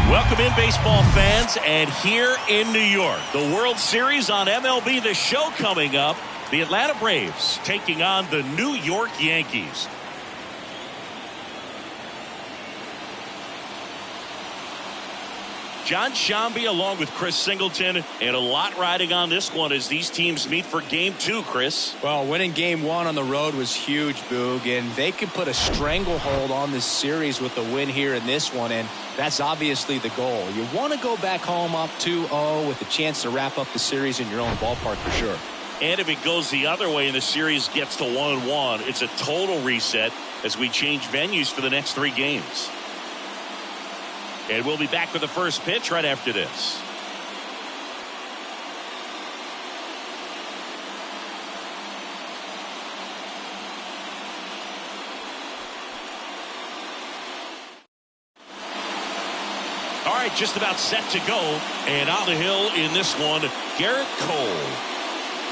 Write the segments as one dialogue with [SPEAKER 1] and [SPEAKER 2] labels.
[SPEAKER 1] Welcome in, baseball fans, and here in New York, the World Series on MLB The Show coming up. The Atlanta Braves taking on the New York Yankees. John Shambi along with Chris Singleton, and a lot riding on this one as these teams meet for Game 2, Chris.
[SPEAKER 2] Well, winning Game 1 on the road was huge, Boog, and they could put a stranglehold on this series with the win here in this one, and that's obviously the goal. You want to go back home up 2-0 with a chance to wrap up the series in your own ballpark for sure.
[SPEAKER 1] And if it goes the other way and the series gets to 1-1, it's a total reset as we change venues for the next 3 games. And we'll be back with the first pitch right after this. All right, just about set to go. And on the hill in this one, Garrett Cole.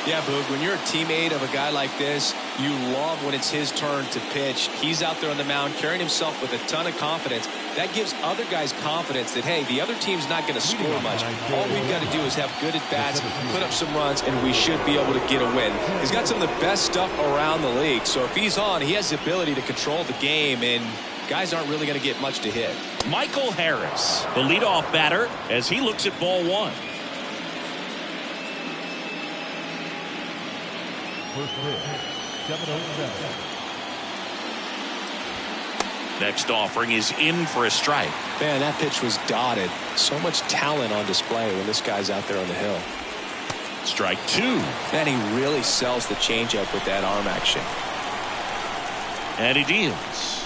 [SPEAKER 2] Yeah, Boog, when you're a teammate of a guy like this, you love when it's his turn to pitch. He's out there on the mound carrying himself with a ton of confidence. That gives other guys confidence that, hey, the other team's not going to score much. All we've got to do is have good at-bats, put up some runs, and we should be able to get a win. He's got some of the best stuff around the league. So if he's on, he has the ability to control the game, and guys aren't really going to get much to hit.
[SPEAKER 1] Michael Harris, the leadoff batter, as he looks at ball 1.
[SPEAKER 3] First pitch, 7-0-7.
[SPEAKER 1] Next offering is in for a strike.
[SPEAKER 2] Man, that pitch was dotted. So much talent on display when this guy's out there on the hill.
[SPEAKER 1] Strike 2.
[SPEAKER 2] And he really sells the changeup with that arm action.
[SPEAKER 1] And he deals.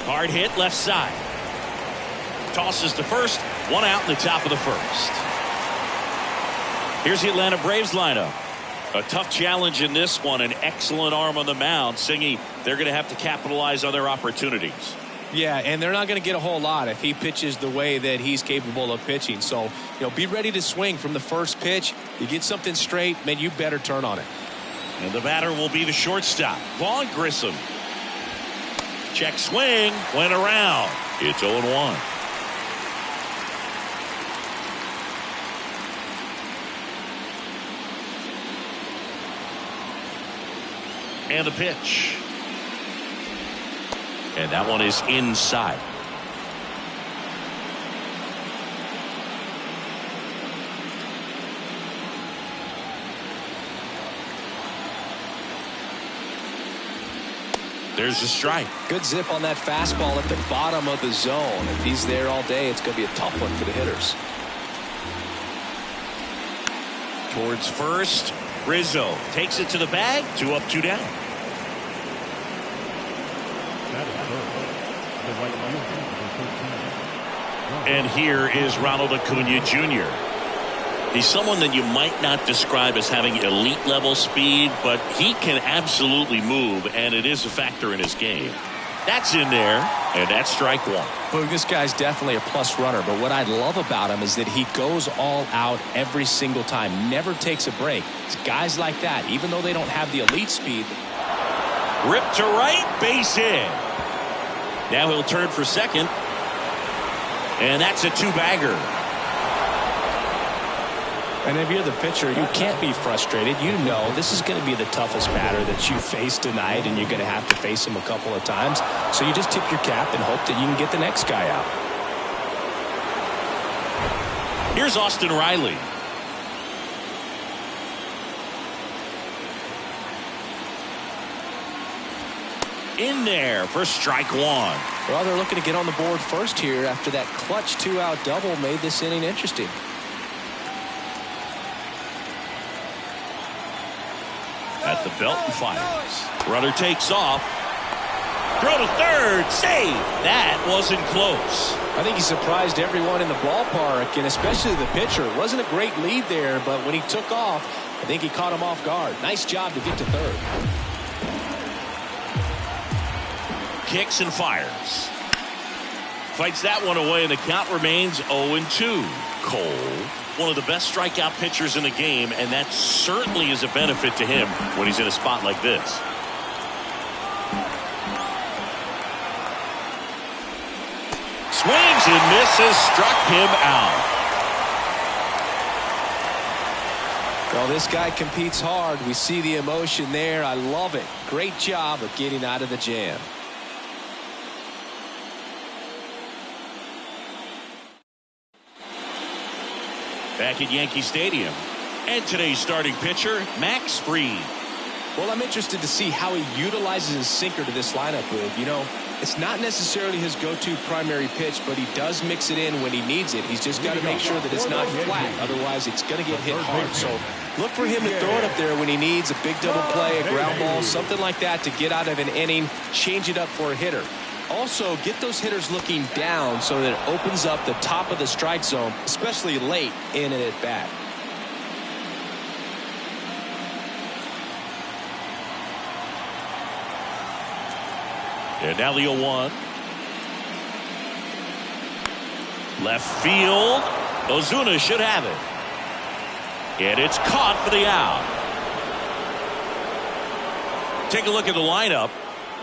[SPEAKER 1] Hard hit left side. Tosses to first. 1 out in the top of the first. Here's the Atlanta Braves lineup. A tough challenge in this one. An excellent arm on the mound. Singy, they're going to have to capitalize on their opportunities.
[SPEAKER 2] Yeah, and they're not going to get a whole lot if he pitches the way that he's capable of pitching. So, be ready to swing from the first pitch. You get something straight, man, you better turn on it.
[SPEAKER 1] And the batter will be the shortstop, Vaughn Grissom. Check swing, went around. It's 0-1. And the pitch. And that one is inside. There's a strike.
[SPEAKER 2] Good zip on that fastball at the bottom of the zone. If he's there all day, it's going to be a tough one for the hitters.
[SPEAKER 1] Towards first. Rizzo takes it to the bag. 2 up, 2 down. And here is Ronald Acuna Jr. He's someone that you might not describe as having elite level speed, but he can absolutely move, and it is a factor in his game. That's in there, and that's strike 1.
[SPEAKER 2] Well, this guy's definitely a plus runner, but what I love about him is that he goes all out every single time, never takes a break. It's guys like that, even though they don't have the elite speed.
[SPEAKER 1] Rip to right, base hit. Now he'll turn for second, and that's a 2-bagger.
[SPEAKER 2] And if you're the pitcher, you can't be frustrated. You know this is going to be the toughest batter that you face tonight, and you're going to have to face him a couple of times. So you just tip your cap and hope that you can get the next guy out.
[SPEAKER 1] Here's Austin Riley. In there for strike 1.
[SPEAKER 2] Well, they're looking to get on the board first here after that clutch 2-out double made this inning interesting.
[SPEAKER 1] At the belt and fires. Runner takes off. Throw to third. Save. That wasn't close.
[SPEAKER 2] I think he surprised everyone in the ballpark, and especially the pitcher. It wasn't a great lead there, but when he took off, I think he caught him off guard. Nice job to get to third.
[SPEAKER 1] Kicks and fires. Fights that one away, and the count remains 0-2. Cole, one of the best strikeout pitchers in the game, and that certainly is a benefit to him when he's in a spot like this. swings and misses, struck him out.
[SPEAKER 2] Well, this guy competes hard. We see the emotion there. I love it. Great job of getting out of the jam.
[SPEAKER 1] Back at Yankee Stadium. And today's starting pitcher, Max Fried.
[SPEAKER 2] Well, I'm interested to see how he utilizes his sinker to this lineup, Boog. You know, it's not necessarily his go-to primary pitch, but he does mix it in when he needs it. He's just got to make sure that it's not flat. Otherwise, it's going to get hit hard. So look for him to throw it up there when he needs a big double play, a ground ball, something like that to get out of an inning, change it up for a hitter. Also, get those hitters looking down so that it opens up the top of the strike zone, especially late in an at-bat.
[SPEAKER 1] And now the 0-1. Left field. Ozuna should have it. And it's caught for the out. Take a look at the lineup.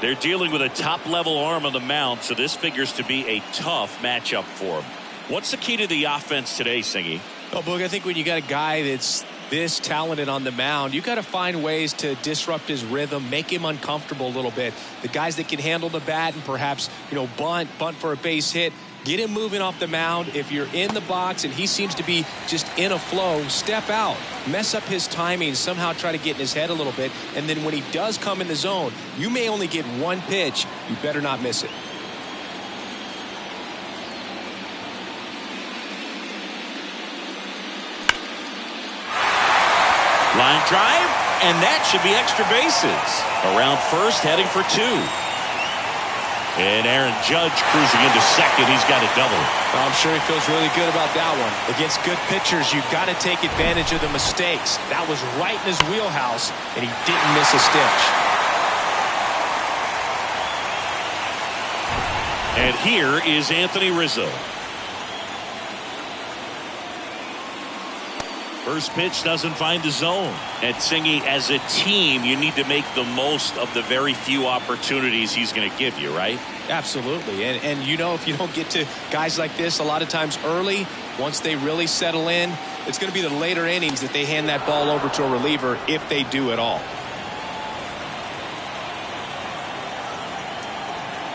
[SPEAKER 1] They're dealing with a top-level arm on the mound, so this figures to be a tough matchup for them. What's the key to the offense today, Singy?
[SPEAKER 2] Well, Boog, I think when you got a guy that's this talented on the mound, you got to find ways to disrupt his rhythm, make him uncomfortable a little bit. The guys that can handle the bat and perhaps, bunt for a base hit, get him moving off the mound. If you're in the box and he seems to be just in a flow, step out, mess up his timing, somehow try to get in his head a little bit. And then when he does come in the zone, you may only get one pitch. You better not miss it.
[SPEAKER 1] Line drive, and that should be extra bases. Around first, heading for 2. And Aaron Judge cruising into second. He's got a double.
[SPEAKER 2] Well, I'm sure he feels really good about that one. Against good pitchers, you've got to take advantage of the mistakes. That was right in his wheelhouse, and he didn't miss a stitch.
[SPEAKER 1] And here is Anthony Rizzo. First pitch doesn't find the zone. And Singy, as a team, you need to make the most of the very few opportunities he's going to give you, right?
[SPEAKER 2] Absolutely. And if you don't get to guys like this a lot of times early, once they really settle in, it's going to be the later innings that they hand that ball over to a reliever if they do at all.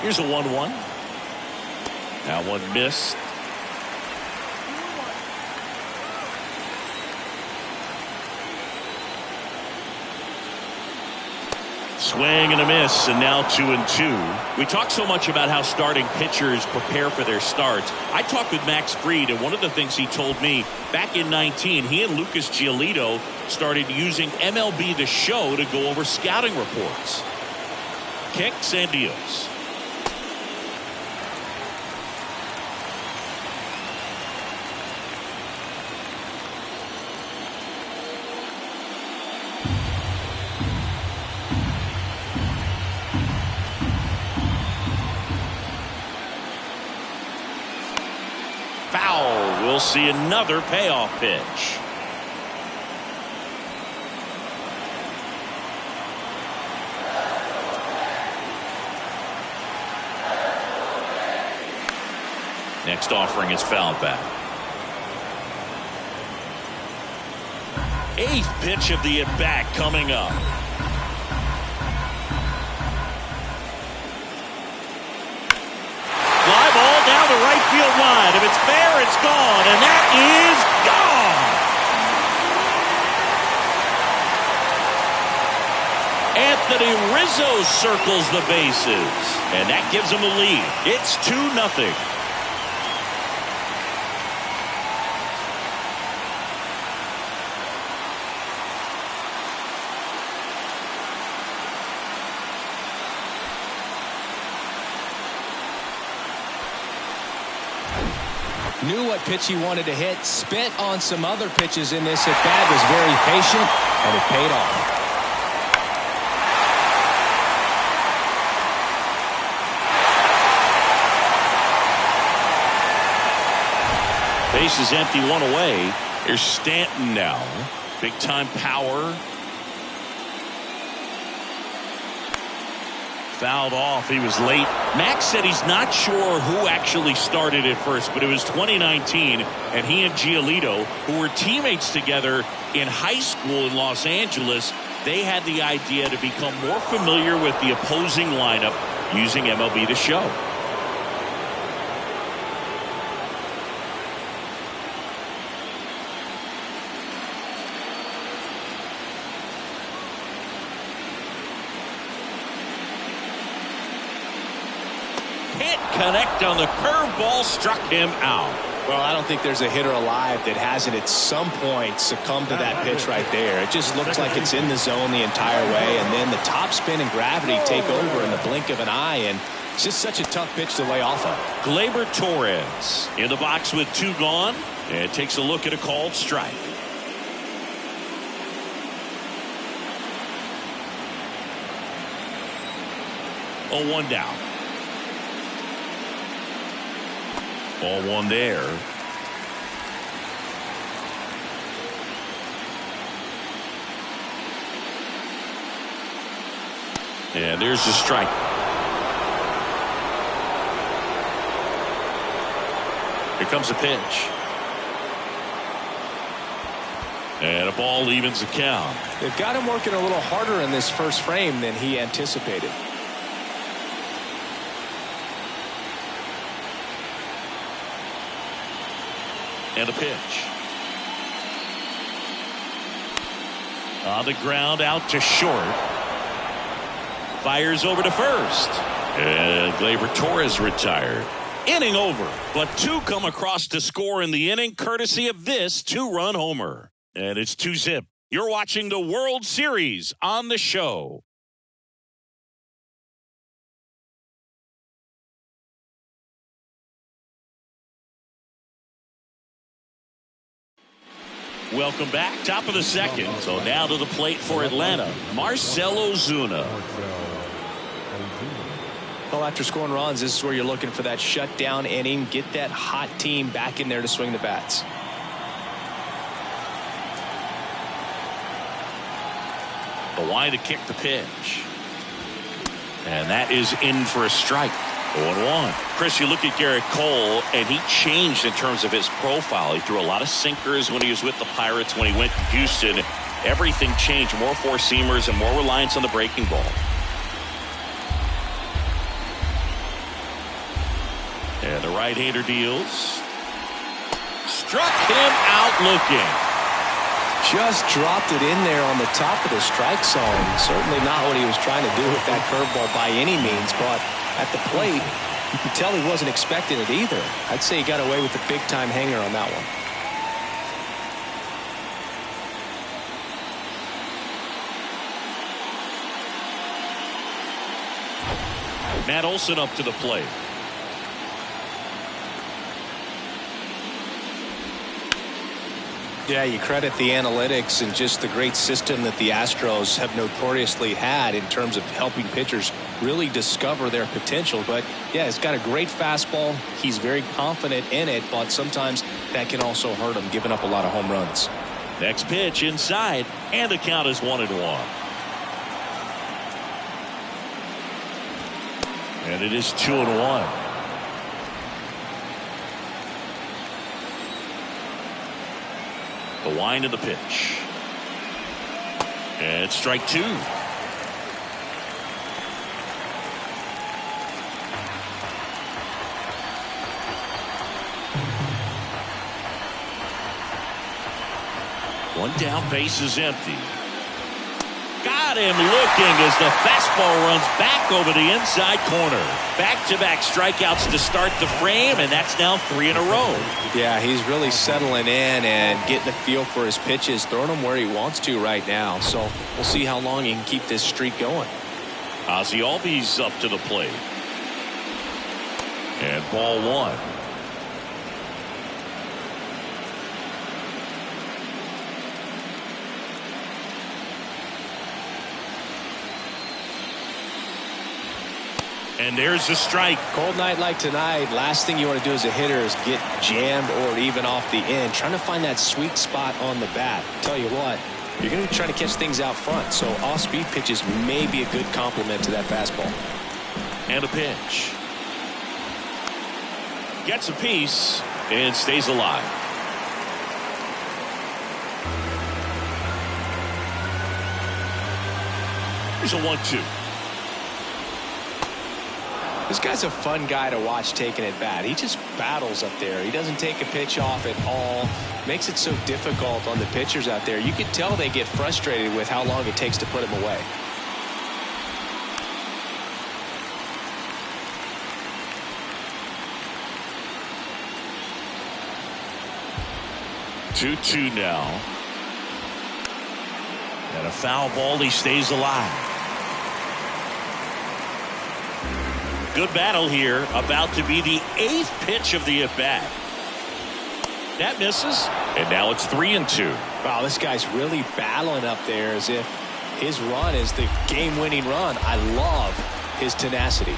[SPEAKER 1] Here's a 1-1. Now one missed. Swing and a miss, and now 2-2. We talk so much about how starting pitchers prepare for their starts. I talked with Max Fried, and one of the things he told me back in 19, he and Lucas Giolito started using MLB The Show to go over scouting reports. Kicks and deals. Foul. We'll see another payoff pitch. Next offering is fouled back. 8th pitch of the at-bat coming up. Fly ball down the right field line. If it's fair, it's gone, and that is gone. Anthony Rizzo circles the bases, and that gives him a lead. It's 2-0.
[SPEAKER 2] Knew what pitch he wanted to hit, spent on some other pitches in this at-bat, was very patient, and it paid off.
[SPEAKER 1] Base is empty, one away. Here's Stanton now. Big-time power. Fouled off. He was late. Max said he's not sure who actually started it first, but it was 2019, and he and Giolito, who were teammates together in high school in Los Angeles, they had the idea to become more familiar with the opposing lineup using MLB The Show. Connect on the curveball, struck him out.
[SPEAKER 2] Well, I don't think there's a hitter alive that hasn't at some point succumbed to that pitch right there. It just looks like it's in the zone the entire way, and then the top spin and gravity take over in the blink of an eye, and it's just such a tough pitch to lay off of.
[SPEAKER 1] Gleyber Torres in the box with 2 gone, and takes a look at a called strike. Oh, 1 down. Ball 1 there. And there's the strike. Here comes a pitch. And a ball evens the count.
[SPEAKER 2] They've got him working a little harder in this first frame than he anticipated.
[SPEAKER 1] And a pitch. On the ground, out to short. Fires over to first. And Gleyber Torres retired. Inning over, but 2 come across to score in the inning, courtesy of this 2-run homer. And it's 2-zip. You're watching the World Series on The Show. Welcome back. Top of the second. So now to the plate for Atlanta, Marcell Ozuna.
[SPEAKER 2] Well, after scoring runs, this is where you're looking for that shutdown inning. Get that hot team back in there to swing the bats.
[SPEAKER 1] The line to kick the pitch. And that is in for a strike. 0-1. Chris, you look at Garrett Cole, and he changed in terms of his profile. He threw a lot of sinkers when he was with the Pirates. When he went to Houston, everything changed. More four-seamers and more reliance on the breaking ball. And the right-hander deals. Struck him out looking.
[SPEAKER 2] Just dropped it in there on the top of the strike zone. Certainly not what he was trying to do with that curveball by any means, but at the plate, you can tell he wasn't expecting it either. I'd say he got away with a big-time hanger on that one.
[SPEAKER 1] Matt Olson up to the plate.
[SPEAKER 2] Yeah, you credit the analytics and just the great system that the Astros have notoriously had in terms of helping pitchers really discover their potential. But yeah, he's got a great fastball. He's very confident in it, but sometimes that can also hurt him, giving up a lot of home runs.
[SPEAKER 1] Next pitch inside, and the count is 1-1. And it is 2-1. The wind of the pitch. And strike 2. One down, base is empty. Got him looking as the fastball runs back over the inside corner. Back-to-back strikeouts to start the frame, and that's now 3 in a row.
[SPEAKER 2] Yeah, he's really settling in and getting a feel for his pitches, throwing them where he wants to right now. So we'll see how long he can keep this streak going.
[SPEAKER 1] Ozzie Albies up to the plate. And ball 1. And there's the strike.
[SPEAKER 2] Cold night like tonight, last thing you want to do as a hitter is get jammed or even off the end. Trying to find that sweet spot on the bat. Tell you what, you're going to be trying to catch things out front. So off-speed pitches may be a good complement to that fastball.
[SPEAKER 1] And a pitch. Gets a piece and stays alive. Here's a 1-2.
[SPEAKER 2] This guy's a fun guy to watch taking at bat. He just battles up there. He doesn't take a pitch off at all. Makes it so difficult on the pitchers out there. You can tell they get frustrated with how long it takes to put him away.
[SPEAKER 1] Two now. And a foul ball. He stays alive. Good battle here. About to be the 8th pitch of the at-bat. That misses. And now it's 3-2.
[SPEAKER 2] Wow, this guy's really battling up there as if his run is the game-winning run. I love his tenacity.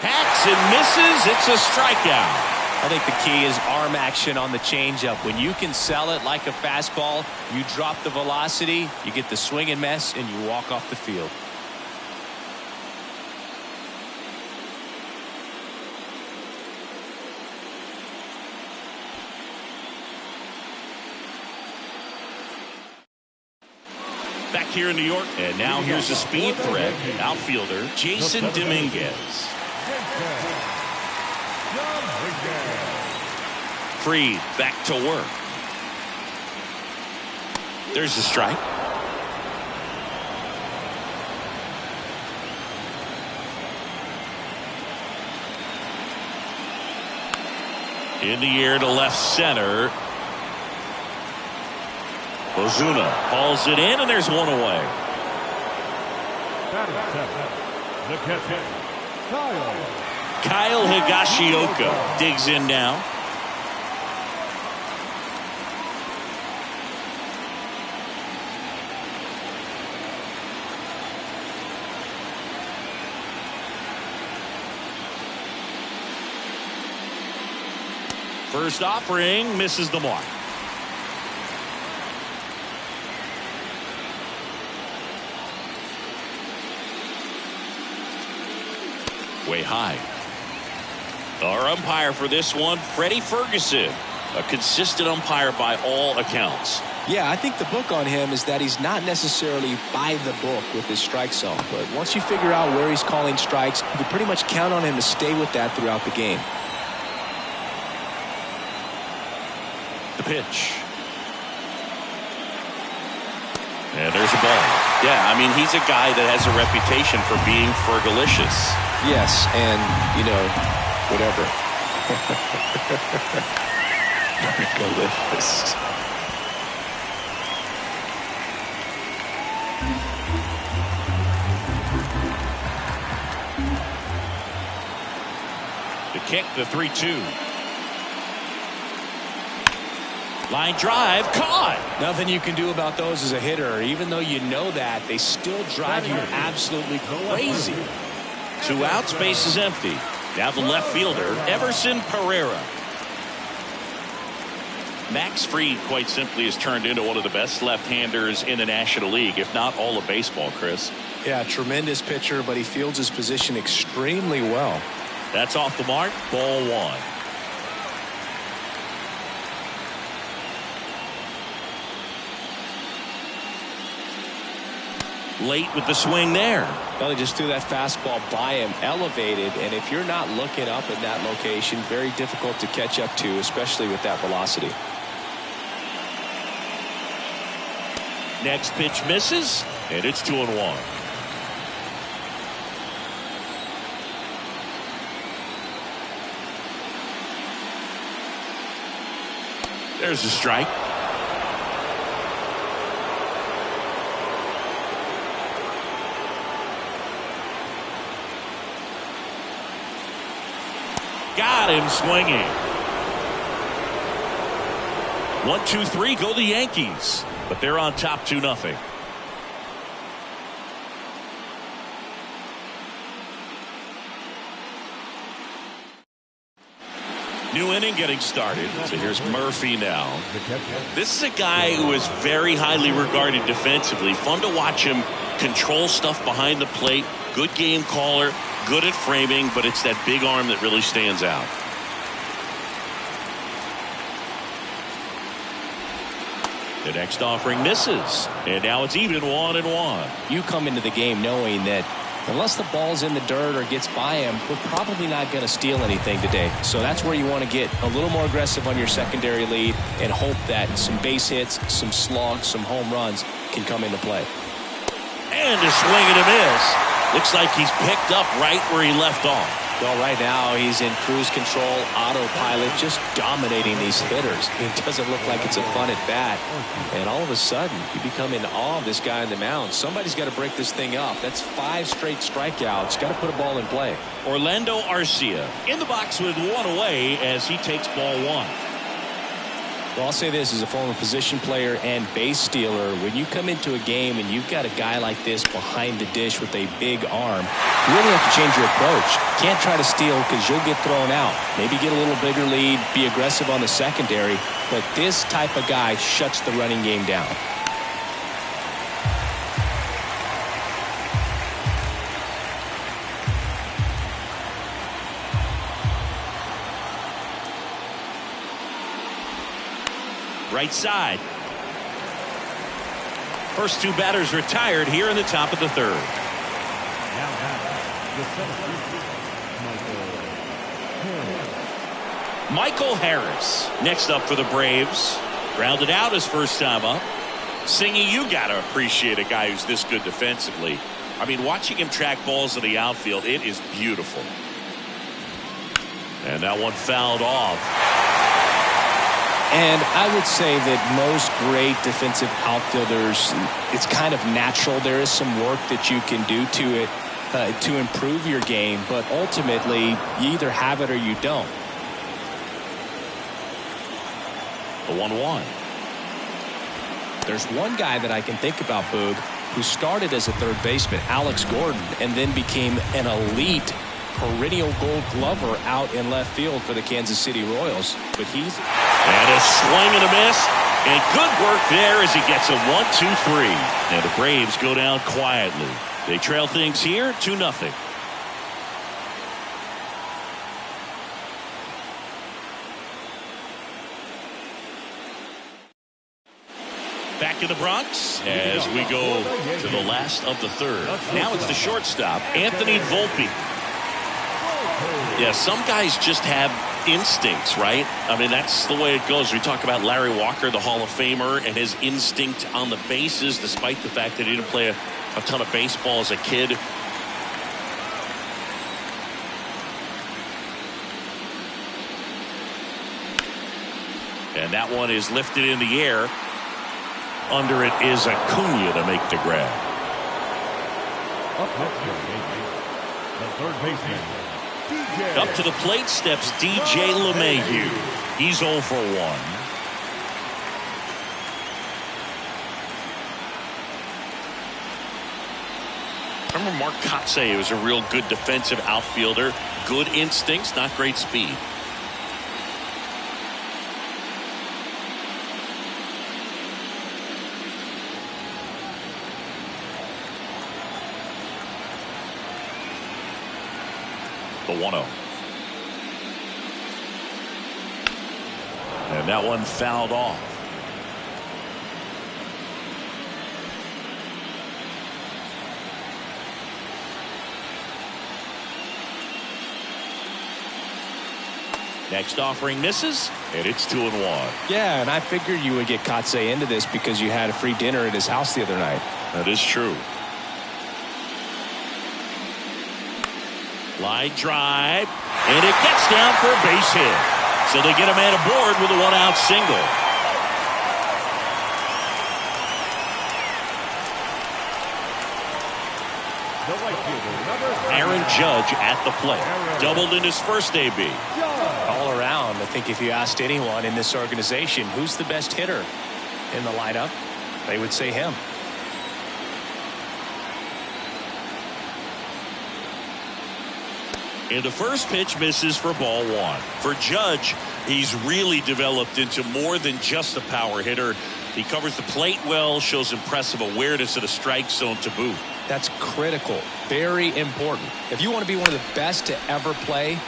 [SPEAKER 1] Hacks and misses. It's a strikeout.
[SPEAKER 2] I think the key is arm action on the changeup. When you can sell it like a fastball, you drop the velocity, you get the swing and miss, and you walk off the field.
[SPEAKER 1] Back here in New York, and now here's a speed threat. Outfielder Jason Dominguez. Freed back to work. There's the strike. In the air to left center. Ozuna hauls it in, and there's one away.
[SPEAKER 3] The catcher,
[SPEAKER 1] Kyle Higashioka digs in now. First offering misses the mark. Way high. Our umpire for this one, Freddie Ferguson, a consistent umpire by all accounts.
[SPEAKER 2] Yeah, I think the book on him is that he's not necessarily by the book with his strike zone. But once you figure out where he's calling strikes, you can pretty much count on him to stay with that throughout the game.
[SPEAKER 1] The pitch. And there's a ball. Yeah, I mean, he's a guy that has a reputation for being fergalicious.
[SPEAKER 2] Yes, and, you know, whatever. Fergalicious.
[SPEAKER 1] The kick, the 3-2. Line drive, caught.
[SPEAKER 2] Nothing you can do about those as a hitter. Even though you know that, they still drive you absolutely crazy.
[SPEAKER 1] 2 outs, base is empty. Now the left fielder, Everson Pereira. Max Fried, quite simply, has turned into one of the best left-handers in the National League, if not all of baseball, Chris.
[SPEAKER 2] Yeah, tremendous pitcher, but he fields his position extremely well.
[SPEAKER 1] That's off the mark, ball 1. Late with the swing there.
[SPEAKER 2] Well, they just threw that fastball by him, elevated, and if you're not looking up in that location, very difficult to catch up to, especially with that velocity.
[SPEAKER 1] Next pitch misses, and it's 2-1. There's a strike. Got him swinging. 1-2-3 go the Yankees, but they're on top 2-0. New inning getting started. So here's Murphy now. This is a guy who is very highly regarded defensively. Fun to watch him control stuff behind the plate. Good game caller, good at framing, but it's that big arm that really stands out. The next offering misses, and now it's even 1-1.
[SPEAKER 2] You come into the game knowing that unless the ball's in the dirt or gets by him, we're probably not going to steal anything today. So that's where you want to get a little more aggressive on your secondary lead and hope that some base hits, some slugs, some home runs can come into play.
[SPEAKER 1] And a swing and a miss. Looks like he's picked up right where he left off.
[SPEAKER 2] Well, right now he's in cruise control, autopilot, just dominating these hitters. It doesn't look like it's a fun at bat. And all of a sudden, you become in awe of this guy on the mound. Somebody's got to break this thing up. That's 5 straight strikeouts. Got to put a ball in play.
[SPEAKER 1] Orlando Arcia in the box with 1 away as he takes ball 1.
[SPEAKER 2] Well, I'll say this as a former position player and base stealer. When you come into a game and you've got a guy like this behind the dish with a big arm, you really have to change your approach. Can't try to steal because you'll get thrown out. Maybe get a little bigger lead, be aggressive on the secondary, but this type of guy shuts the running game down.
[SPEAKER 1] Right side. First 2 batters retired here in the top of the 3rd. Michael Harris next up for the Braves. Grounded out his first time up. Singy, you got to appreciate a guy who's this good defensively. I mean, watching him track balls in the outfield, it is beautiful. And that one fouled off.
[SPEAKER 2] And I would say that most great defensive outfielders, it's kind of natural. There is some work that you can do to it to improve your game, but ultimately you either have it or you don't.
[SPEAKER 1] The 1-1.
[SPEAKER 2] There's one guy that I can think about, Boog, who started as a third baseman, Alex Gordon, and then became an elite perennial Gold Glover out in left field for the Kansas City Royals. But he's...
[SPEAKER 1] And a swing and a miss. And good work there as he gets a 1-2-3. And the Braves go down quietly. They trail things here 2-0. Back in the Bronx as we go to the last of the 3rd. Now it's the shortstop, Anthony Volpe. Yeah, some guys just have instincts, right? I mean, that's the way it goes. We talk about Larry Walker, the Hall of Famer, and his instinct on the bases, despite the fact that he didn't play a ton of baseball as a kid. And that one is lifted in the air. Under it is Acuna to make the grab.
[SPEAKER 3] The third baseman.
[SPEAKER 1] Up to the plate steps DJ LeMahieu. He's 0 for 1. Remember Mark Kotsay was a real good defensive outfielder. Good instincts, not great speed. The 1-0. And that one fouled off. Next offering misses, and it's 2-1.
[SPEAKER 2] Yeah, and I figured you would get Kotsay into this because you had a free dinner at his house the other night.
[SPEAKER 1] That is true. Line drive, and it gets down for a base hit. So they get a man aboard with a 1-out single. Aaron Judge at the plate. Doubled in his first AB.
[SPEAKER 2] All around, I think if you asked anyone in this organization who's the best hitter in the lineup, they would say him.
[SPEAKER 1] And the first pitch misses for ball 1. For Judge, he's really developed into more than just a power hitter. He covers the plate well, shows impressive awareness of the strike zone to boot.
[SPEAKER 2] That's critical. Very important. If you want to be one of the best to ever play.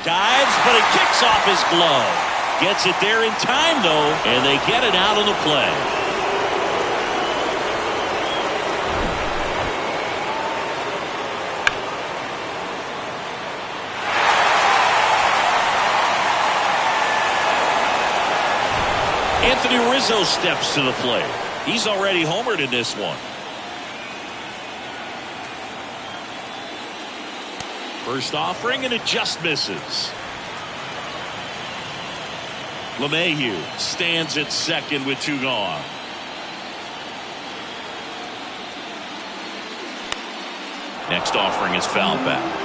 [SPEAKER 1] Dives, but it kicks off his glove. Gets it there in time, though, and they get it out on the play. Anthony Rizzo steps to the plate. He's already homered in this one. First offering, and it just misses. LeMahieu stands at second with 2 gone. Next offering is fouled back.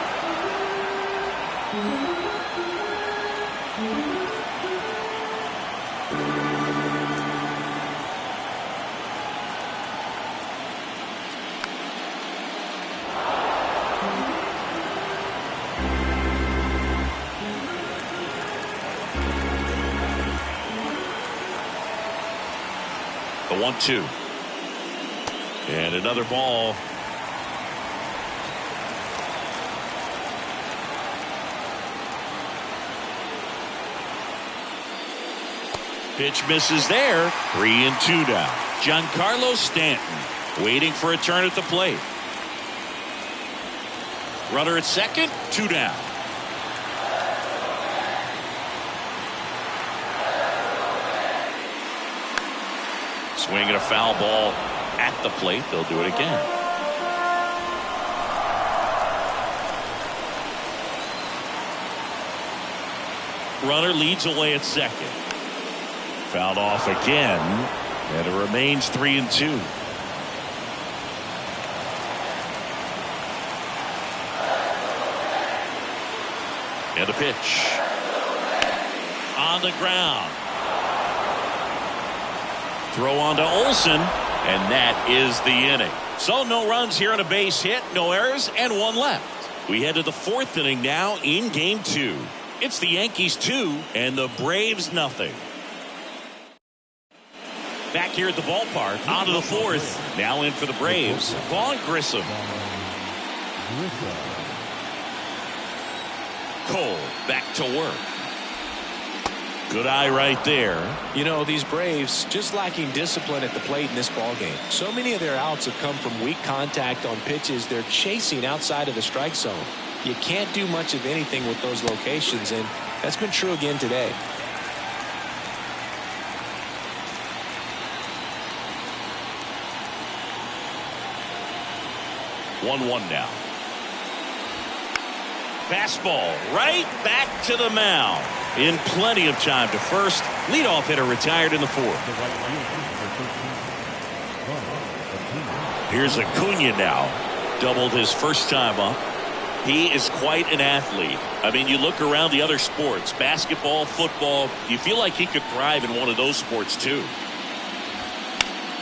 [SPEAKER 1] The 1-2. And another ball. Pitch misses there. 3-2 now. Giancarlo Stanton waiting for a turn at the plate. Runner at second. 2 down. Swinging a foul ball at the plate. They'll do it again. Runner leads away at second. Fouled off again, and it remains 3-2. And the pitch. On the ground. Throw on to Olsen, and that is the inning. So no runs here on a base hit, no errors, and 1 left. We head to the 4th inning now in Game 2. It's the Yankees 2 and the Braves nothing. Back here at the ballpark, on to the 4th. Now in for the Braves, Vaughn Grissom. Cole back to work. Good eye right there.
[SPEAKER 2] You know, these Braves just lacking discipline at the plate in this ballgame. So many of their outs have come from weak contact on pitches they're chasing outside of the strike zone. You can't do much of anything with those locations, and that's been true again today.
[SPEAKER 1] One now. Fastball right back to the mound. In plenty of time to first. Leadoff hitter retired in the 4th. Here's Acuna now. Doubled his first time up. He is quite an athlete. I mean, you look around the other sports, basketball, football, you feel like he could thrive in one of those sports too.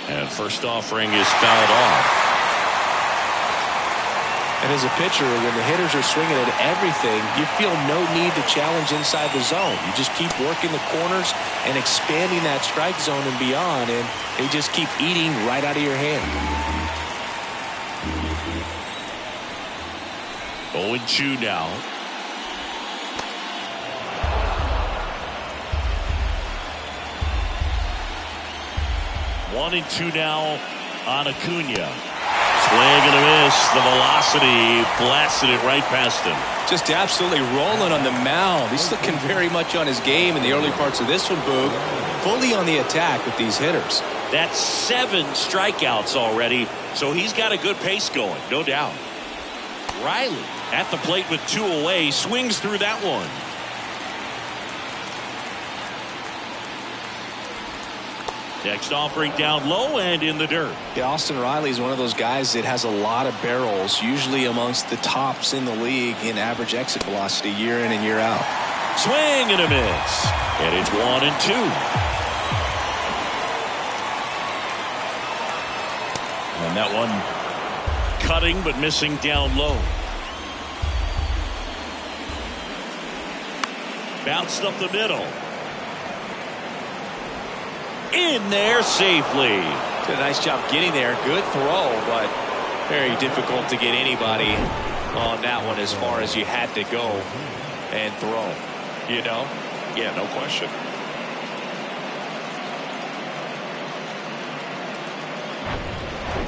[SPEAKER 1] And first offering is fouled off.
[SPEAKER 2] And as a pitcher, when the hitters are swinging at everything, you feel no need to challenge inside the zone. You just keep working the corners and expanding that strike zone and beyond, and they just keep eating right out of your hand.
[SPEAKER 1] 0-2 now. One and two now on Acuna. Swing and a miss. The velocity blasted it right past him.
[SPEAKER 2] Just absolutely rolling on the mound. He's looking very much on his game in the early parts of this one, Boog. Fully on the attack with these hitters.
[SPEAKER 1] That's 7 strikeouts already, so he's got a good pace going, no doubt. Riley at the plate with 2 away, swings through that one. Next offering down low and in the dirt.
[SPEAKER 2] Yeah, Austin Riley is one of those guys that has a lot of barrels, usually amongst the tops in the league in average exit velocity year in and year out.
[SPEAKER 1] Swing and a miss. And it's 1-2. And that one cutting but missing down low. Bounced up the middle. In there safely.
[SPEAKER 2] Did a nice job getting there. Good throw, but Very difficult to get anybody on that one as far as you had to go and throw. You know?
[SPEAKER 1] Yeah, no question.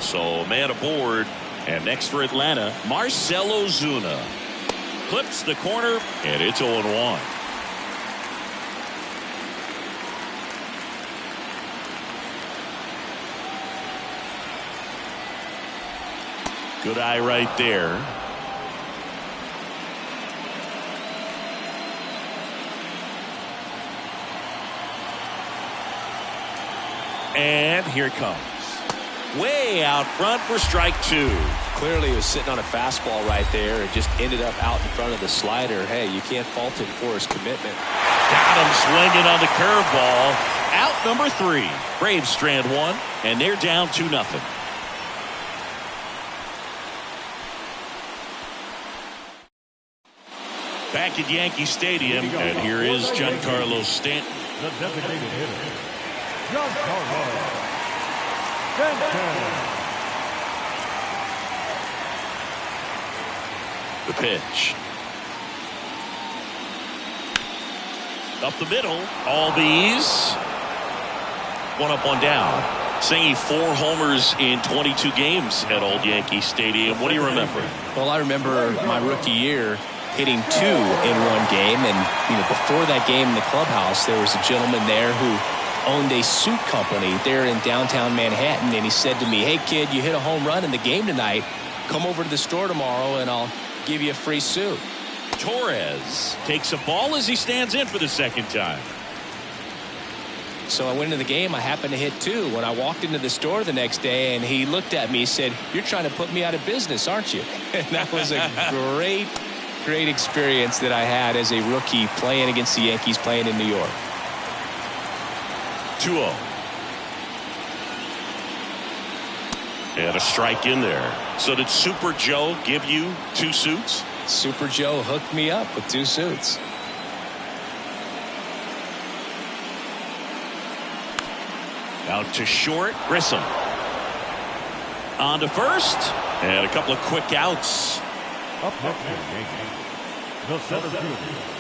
[SPEAKER 1] So man aboard, and next for Atlanta, Marcell Ozuna. Clips the corner, and it's 0-1. Good eye right there. And here it comes. Way out front for strike 2.
[SPEAKER 2] Clearly he was sitting on a fastball right there and just ended up out in front of the slider. Hey, you can't fault him for his commitment.
[SPEAKER 1] Got him swinging on the curveball. Out number 3. Braves strand 1, and they're down 2-0. Back at Yankee Stadium, and here is Giancarlo Stanton.
[SPEAKER 3] The designated hitter, Giancarlo Stanton.
[SPEAKER 1] The pitch. Up the middle. Albies. 1 up, 1 down. Singing 4 homers in 22 games at Old Yankee Stadium. What do you remember?
[SPEAKER 2] Well, I remember my rookie year hitting 2 in 1 game, and before that game in the clubhouse, there was a gentleman there who owned a suit company there in downtown Manhattan, and he said to me, "Hey kid, you hit a home run in the game tonight. Come over to the store tomorrow and I'll give you a free suit."
[SPEAKER 1] Torres takes a ball as he stands in for the second time.
[SPEAKER 2] So I went into the game. I happened to hit 2. When I walked into the store the next day, and he looked at me, he said, "You're trying to put me out of business, aren't you?" And that was a great experience that I had as a rookie playing against the Yankees, playing in New York.
[SPEAKER 1] 2-0. And a strike in there. So did Super Joe give you 2 suits?
[SPEAKER 2] Super Joe hooked me up with 2 suits.
[SPEAKER 1] Out to short. Grissom. On to first. And a couple of quick outs.
[SPEAKER 3] Up next for the Yankees, the center fielder.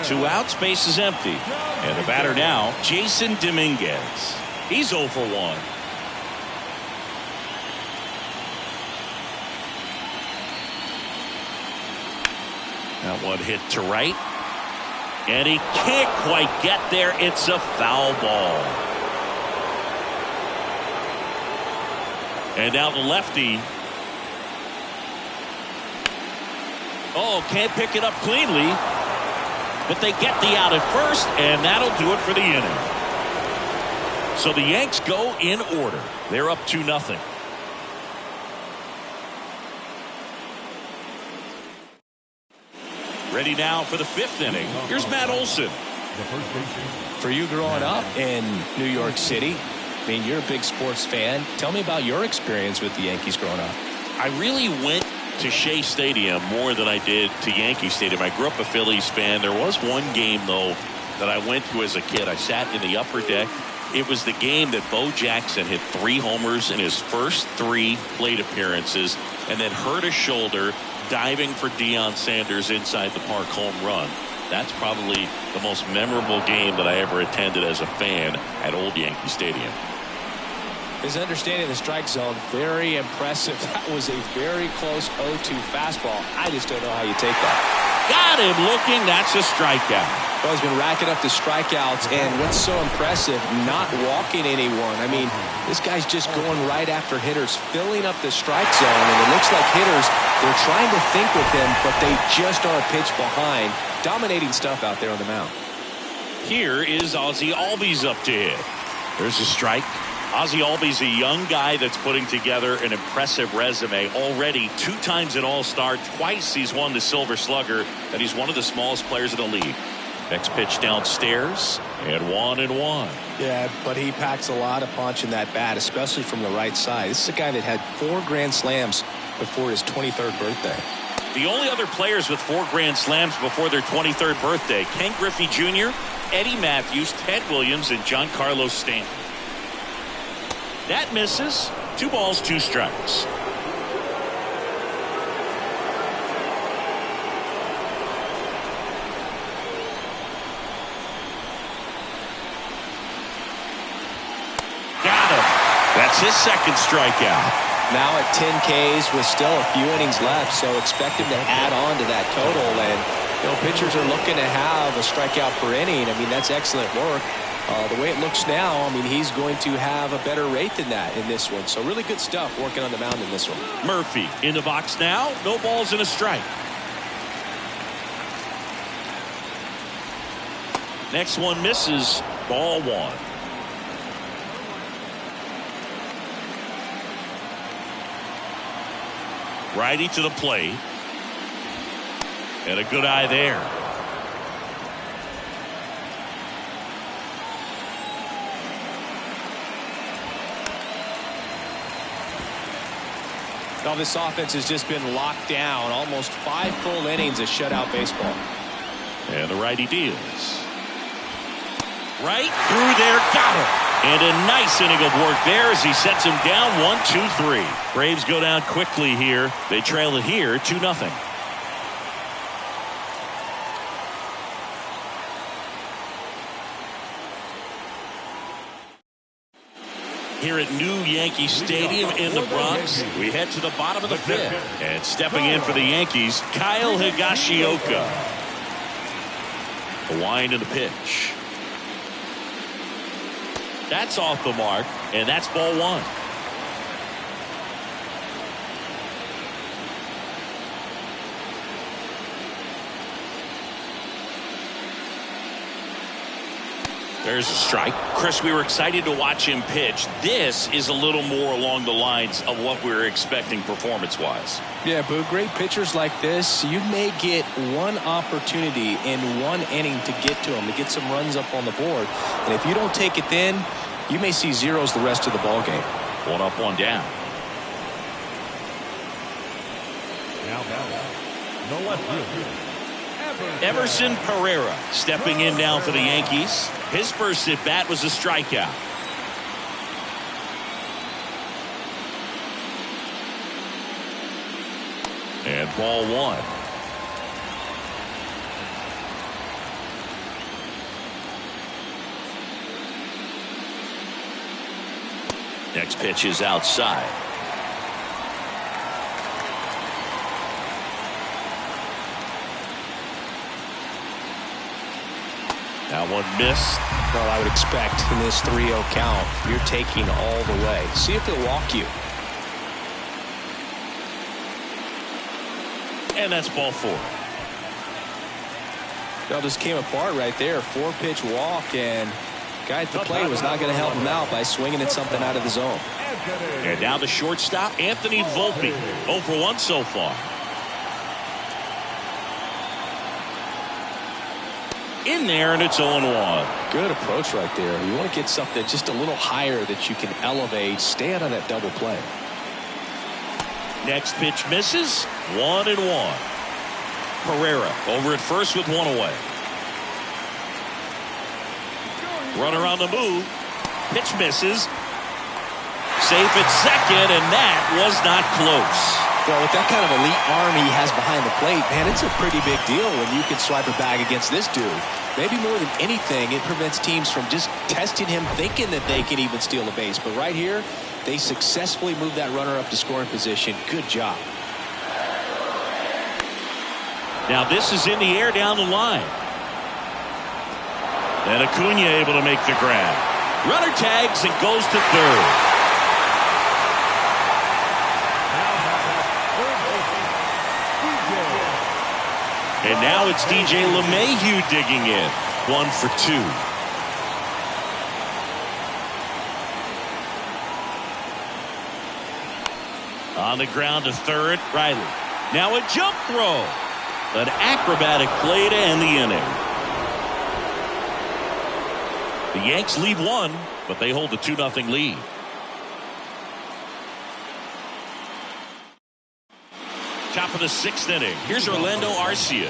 [SPEAKER 1] 2 outs, base is empty. And the batter now, Jason Dominguez. He's 0 for 1. That one hit to right. And he can't quite get there. It's a foul ball. And now the lefty. Oh, can't pick it up cleanly. But they get the out at first, and that'll do it for the inning. So the Yanks go in order. They're up 2-0. Ready now for the 5th inning. Here's Matt Olson.
[SPEAKER 3] The first baseman.
[SPEAKER 2] For you growing up in New York City, I mean, you're a big sports fan. Tell me about your experience with the Yankees growing up.
[SPEAKER 1] I really went to Shea Stadium more than I did to Yankee Stadium. I grew up a Phillies fan. There was one game, though, that I went to as a kid. I sat in the upper deck. It was the game that Bo Jackson hit 3 homers in his first 3 plate appearances and then hurt his shoulder diving for Deion Sanders inside the park home run. That's probably the most memorable game that I ever attended as a fan at Old Yankee Stadium.
[SPEAKER 2] His understanding of the strike zone, very impressive. That was a very close 0-2 fastball. I just don't know how you take that.
[SPEAKER 1] Got him looking. That's a strikeout.
[SPEAKER 2] Well, he's been racking up the strikeouts, and what's so impressive, not walking anyone. I mean, this guy's just going right after hitters, filling up the strike zone, and it looks like hitters, they're trying to think with him, but they just are a pitch behind. Dominating stuff out there on the mound.
[SPEAKER 1] Here is Ozzie Albies up to hit. There's a strike. Ozzie Albies, a young guy that's putting together an impressive resume. Already 2 times an All-Star, twice he's won the Silver Slugger, and he's one of the smallest players in the league. Next pitch downstairs, and 1-1.
[SPEAKER 2] Yeah, but he packs a lot of punch in that bat, especially from the right side. This is a guy that had 4 grand slams before his 23rd birthday.
[SPEAKER 1] The only other players with 4 grand slams before their 23rd birthday, Ken Griffey Jr., Eddie Matthews, Ted Williams, and Giancarlo Stanton. That misses. 2 balls, 2 strikes. That's his second strikeout.
[SPEAKER 2] Now at 10 Ks with still a few innings left, so expect him to add on to that total. And pitchers are looking to have a strikeout per inning. I mean, that's excellent work. The way it looks now, I mean, he's going to have a better rate than that in this one. So really good stuff working on the mound in this one.
[SPEAKER 1] Murphy in the box now. No balls and a strike. Next one misses. Ball one. Righty to the plate. And a good eye there.
[SPEAKER 2] Now this offense has just been locked down. Almost 5 full innings of shutout baseball.
[SPEAKER 1] And the righty deals. Right through there, got him. And a nice inning of work there as he sets him down 1-2-3. Braves go down quickly here. They trail it here 2-0. Here at New Yankee Stadium in the Bronx, we head to the bottom of the 5th. And stepping in for the Yankees, Kyle Higashioka. The wind and the pitch. That's off the mark, and that's ball one. There's a strike. Chris, we were excited to watch him pitch. This is a little more along the lines of what we were expecting performance-wise.
[SPEAKER 2] Yeah, Boo, great pitchers like this, you may get one opportunity in one inning to get to them, to get some runs up on the board. And if you don't take it then, you may see zeros the rest of the ball game.
[SPEAKER 1] One up, one down.
[SPEAKER 3] Now, no left field.
[SPEAKER 1] Everson Pereira stepping in now for the Yankees. His first at bat was a strikeout. And ball one. Next pitch is outside. That one missed.
[SPEAKER 2] Well, I would expect in this 3-0 count, you're taking all the way. See if he'll walk you.
[SPEAKER 1] And that's ball four.
[SPEAKER 2] Well, this came apart right there. 4-pitch walk, and guy at the plate was not going to help him out by swinging at something out of the zone.
[SPEAKER 1] And now the shortstop, Anthony Volpe. 0 for 1 so far. In there, and it's 0-1.
[SPEAKER 2] Good approach right there. You want to get something just a little higher that you can elevate. Stay out of that double play.
[SPEAKER 1] Next pitch misses. 1-1. Pereira over at first with one away. Runner on the move. Pitch misses. Safe at second, and that was not close.
[SPEAKER 2] Well, with that kind of elite arm he has behind the plate, man, it's a pretty big deal when you can swipe a bag against this dude. Maybe more than anything, it prevents teams from just testing him, thinking that they can even steal a base. But right here, they successfully moved that runner up to scoring position. Good job.
[SPEAKER 1] Now this is in the air down the line. And Acuna able to make the grab. Runner tags and goes to third. And now it's DJ LeMahieu digging in. 1 for 2. On the ground to third, Riley. Now a jump throw. An acrobatic play to end the inning. The Yanks lead 1, but they hold a 2-0 lead. Top of the 6th inning. Here's Orlando Arcia.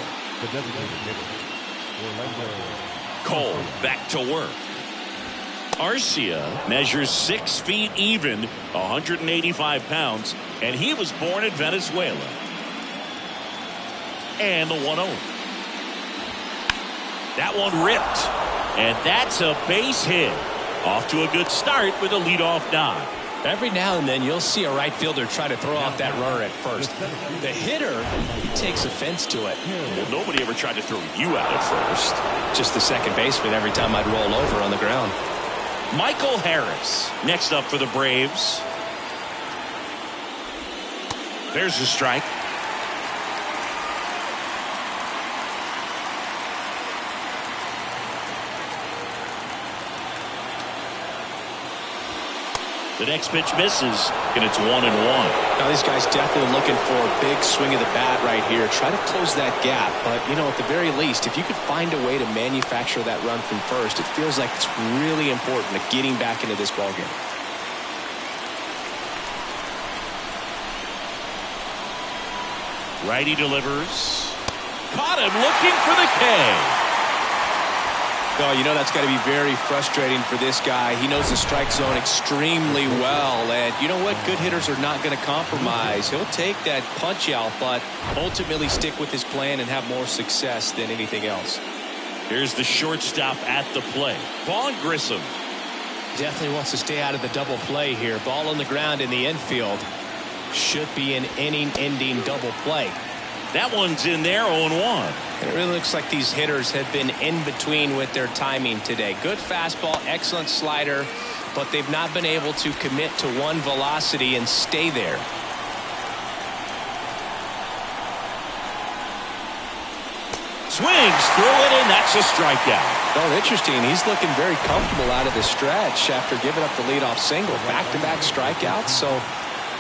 [SPEAKER 1] Cole back to work. Arcia measures 6 feet even, 185 pounds, and he was born in Venezuela. And the 1-0. That one ripped. And that's a base hit. Off to a good start with a leadoff nod.
[SPEAKER 2] Every now and then you'll see a right fielder try to throw out that runner at first. The hitter, he takes offense to it.
[SPEAKER 1] Well, nobody ever tried to throw you out at first.
[SPEAKER 2] Just the second baseman every time I'd roll over on the ground.
[SPEAKER 1] Michael Harris next up for the Braves. There's the strike. The next pitch misses, and it's 1-1.
[SPEAKER 2] Now these guys definitely looking for a big swing of the bat right here. Try to close that gap. But, you know, at the very least, if you could find a way to manufacture that run from first, it feels like it's really important to getting back into this ballgame.
[SPEAKER 1] Righty delivers. Caught him looking for the K.
[SPEAKER 2] Oh, you know that's got to be very frustrating for this guy. He knows the strike zone extremely well. And you know what? Good hitters are not going to compromise. He'll take that punch out, but ultimately stick with his plan and have more success than anything else.
[SPEAKER 1] Here's the shortstop at the plate. Vaughn Grissom.
[SPEAKER 2] Definitely wants to stay out of the double play here. Ball on the ground in the infield. Should be an inning-ending double play.
[SPEAKER 1] That one's in there, 0-1.
[SPEAKER 2] And it really looks like these hitters have been in between with their timing today. Good fastball, excellent slider, but they've not been able to commit to one velocity and stay there.
[SPEAKER 1] Swings through it, and that's a strikeout.
[SPEAKER 2] Oh, interesting. He's looking very comfortable out of the stretch after giving up the leadoff single. Back-to-back strikeouts, so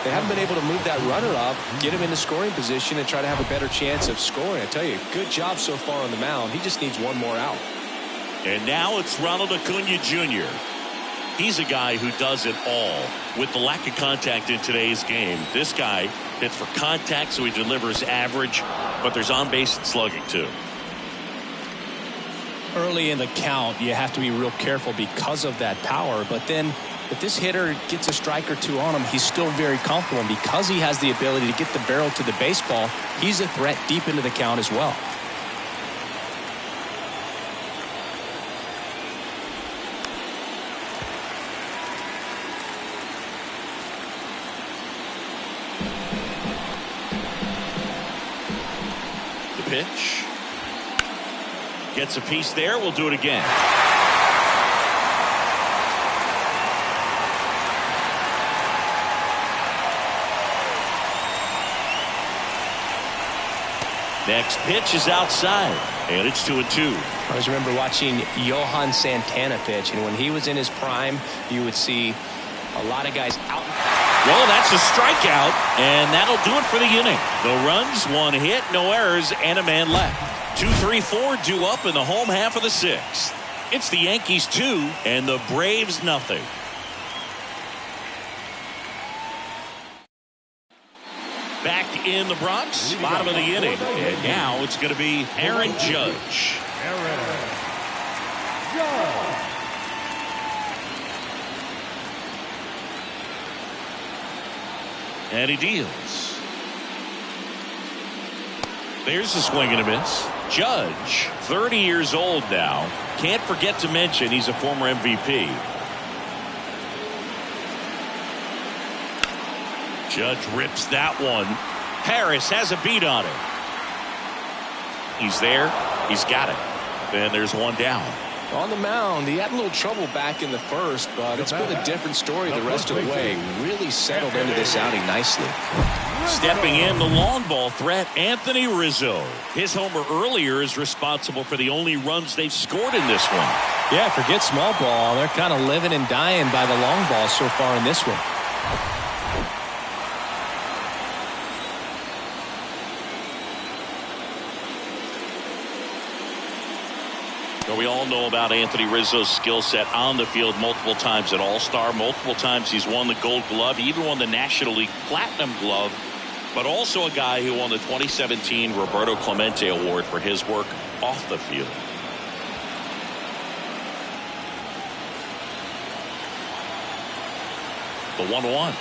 [SPEAKER 2] they haven't been able to move that runner up, get him into scoring position, and try to have a better chance of scoring. I tell you, good job so far on the mound. He just needs one more out.
[SPEAKER 1] And now it's Ronald Acuna Jr. He's a guy who does it all. With the lack of contact in today's game, this guy hits for contact, so he delivers average, but there's on-base and slugging, too.
[SPEAKER 2] Early in the count, you have to be real careful because of that power, but then if this hitter gets a strike or two on him, he's still very comfortable. And because he has the ability to get the barrel to the baseball, he's a threat deep into the count as well.
[SPEAKER 1] The pitch. Gets a piece there. We'll do it again. Next pitch is outside, and it's 2-2.
[SPEAKER 2] I always remember watching Johan Santana pitch, and when he was in his prime, you would see a lot of guys out.
[SPEAKER 1] Well, that's a strikeout, and that'll do it for the inning. No runs, one hit, no errors, and a man left. 2-3-4 due up in the home half of the sixth. It's the Yankees 2 and the Braves nothing. Back in the Bronx, bottom of the inning. And now it's going to be Aaron Judge. And he deals. There's a swing and a miss. Judge, 30 years old now. Can't forget to mention he's a former MVP. Judge rips that one. Harris has a beat on it. He's there. He's got it. Then there's one down.
[SPEAKER 2] On the mound, he had a little trouble back in the first, but it's been a different story the rest of the way. Really settled into this outing nicely.
[SPEAKER 1] Stepping in, the long ball threat, Anthony Rizzo. His homer earlier is responsible for the only runs they've scored in this one.
[SPEAKER 2] Yeah, forget small ball. They're kind of living and dying by the long ball so far in this one.
[SPEAKER 1] We all know about Anthony Rizzo's skill set on the field. Multiple times at All-Star, multiple times he's won the Gold Glove. He even won the National League Platinum Glove, but also a guy who won the 2017 Roberto Clemente Award for his work off the field. The 1-1.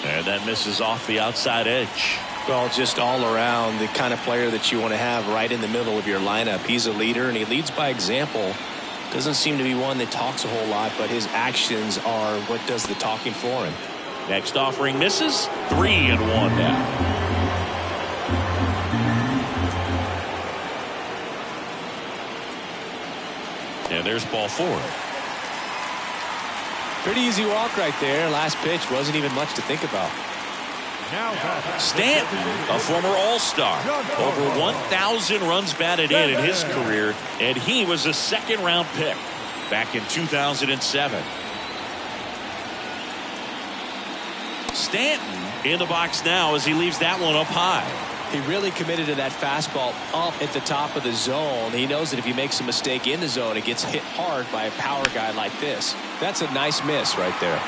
[SPEAKER 1] And that misses off the outside edge.
[SPEAKER 2] Well, just all around the kind of player that you want to have right in the middle of your lineup. He's a leader, and he leads by example. Doesn't seem to be one that talks a whole lot, but his actions are what does the talking for him.
[SPEAKER 1] Next offering misses. 3-1 now. And there's ball 4.
[SPEAKER 2] Pretty easy walk right there. Last pitch wasn't even much to think about.
[SPEAKER 1] Stanton, a former All-Star, over 1,000 runs batted in his career, and he was a second-round pick back in 2007. Stanton in the box now as he leaves that one up high.
[SPEAKER 2] He really committed to that fastball up at the top of the zone. He knows that if he makes a mistake in the zone, it gets hit hard by a power guy like this. That's a nice miss right there.